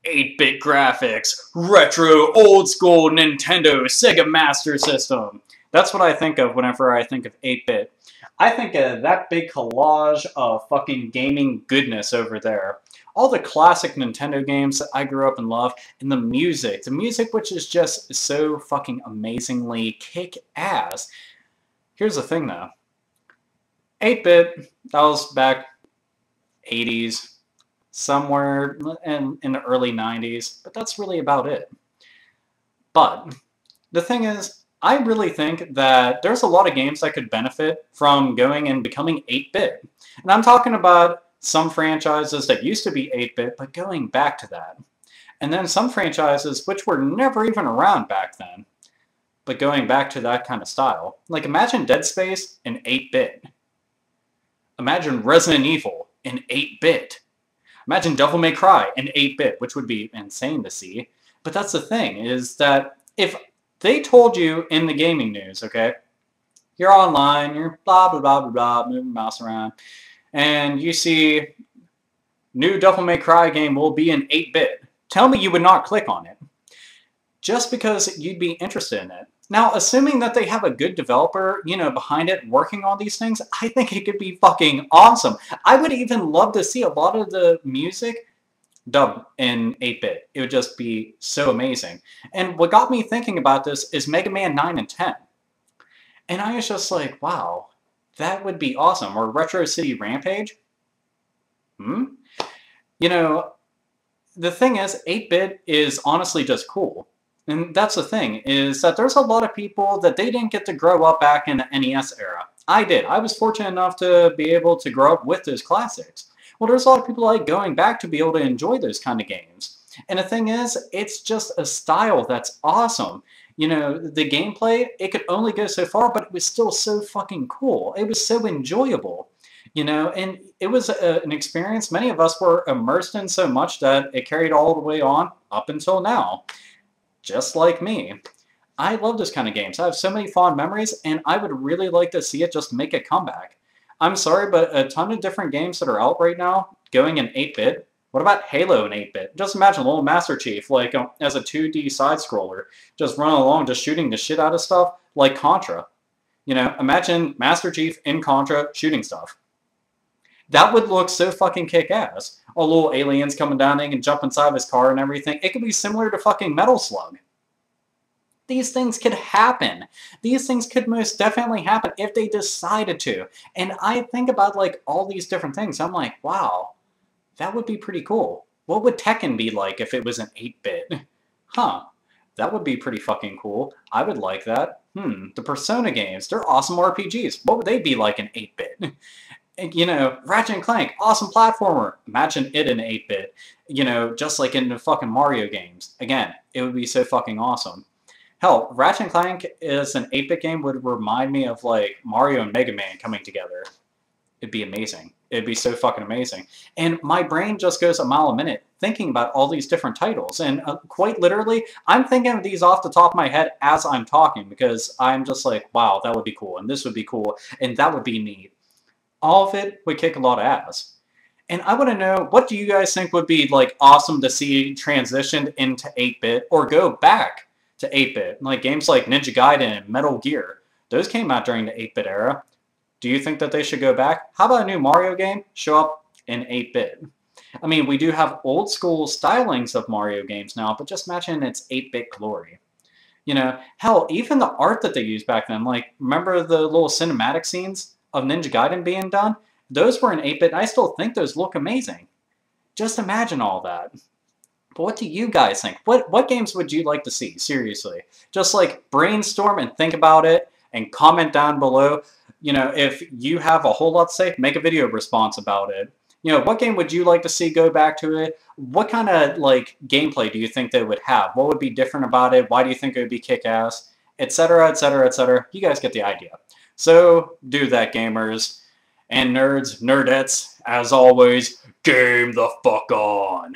8-bit graphics, retro, old-school Nintendo, Sega Master System. That's what I think of whenever I think of 8-bit. I think of that big collage of fucking gaming goodness over there. All the classic Nintendo games that I grew up and loved, and the music. The music which is just so fucking amazingly kick-ass. Here's the thing though. 8-bit, that was back 80s, somewhere in the early 90s, but that's really about it. But the thing is, I really think that there's a lot of games that could benefit from going and becoming 8-bit. And I'm talking about some franchises that used to be 8-bit, but going back to that. And then some franchises which were never even around back then, but going back to that kind of style. Like imagine Dead Space in 8-bit. Imagine Resident Evil in 8-bit. Imagine Devil May Cry in 8-bit, which would be insane to see. But that's the thing, is that if they told you in the gaming news, okay, you're online, you're blah, blah, blah, blah, blah, moving mouse around, and you see new Devil May Cry game will be in 8-bit. Tell me you would not click on it. Just because you'd be interested in it. Now, assuming that they have a good developer, you know, behind it working on these things, I think it could be fucking awesome. I would even love to see a lot of the music dubbed in 8-bit. It would just be so amazing. And what got me thinking about this is Mega Man 9 and 10. And I was just like, wow, that would be awesome. Or Retro City Rampage. You know, the thing is, 8-bit is honestly just cool. And that's the thing, is that there's a lot of people that they didn't get to grow up back in the NES era. I did. I was fortunate enough to be able to grow up with those classics. Well, there's a lot of people like going back to be able to enjoy those kind of games. And the thing is, it's just a style that's awesome. You know, the gameplay, it could only go so far, but it was still so fucking cool. It was so enjoyable. You know, and it was an experience many of us were immersed in so much that it carried all the way on up until now. Just like me. I love this kind of games. I have so many fond memories, and I would really like to see it just make a comeback. I'm sorry, but a ton of different games that are out right now going in 8-bit. What about Halo in 8-bit? Just imagine a little Master Chief, like as a 2D side-scroller, just running along, just shooting the shit out of stuff, like Contra. You know, imagine Master Chief in Contra shooting stuff. That would look so fucking kick-ass. All little aliens coming down and jump inside of his car and everything. It could be similar to fucking Metal Slug. These things could happen. These things could most definitely happen if they decided to. And I think about like all these different things. I'm like, wow, that would be pretty cool. What would Tekken be like if it was an 8-bit? Huh. That would be pretty fucking cool. I would like that. The Persona games, they're awesome RPGs. What would they be like in 8-bit? You know, Ratchet & Clank, awesome platformer. Imagine it in 8-bit. You know, just like in the fucking Mario games. Again, it would be so fucking awesome. Hell, Ratchet & Clank is an 8-bit game would remind me of like Mario and Mega Man coming together. It'd be amazing. It'd be so fucking amazing. And my brain just goes a mile a minute thinking about all these different titles. And quite literally, I'm thinking of these off the top of my head as I'm talking because I'm just like, wow, that would be cool. And this would be cool. And that would be neat. All of it would kick a lot of ass. And I want to know, what do you guys think would be like awesome to see transitioned into 8-bit or go back to 8-bit? Like games like Ninja Gaiden and Metal Gear. Those came out during the 8-bit era. Do you think that they should go back? How about a new Mario game show up in 8-bit? I mean, we do have old school stylings of Mario games now, but just imagine its 8-bit glory. You know, hell, even the art that they used back then, like, remember the little cinematic scenes of Ninja Gaiden being done? Those were in 8-bit, and I still think those look amazing. Just imagine all that. But what do you guys think? What games would you like to see? Seriously. Just like brainstorm and think about it and comment down below. You know, if you have a whole lot to say, make a video response about it. You know, what game would you like to see go back to it? What kind of like gameplay do you think they would have? What would be different about it? Why do you think it would be kick-ass? Etc, etc, etc. You guys get the idea. So, do that, gamers. And nerds, nerdettes, as always, game the fuck on.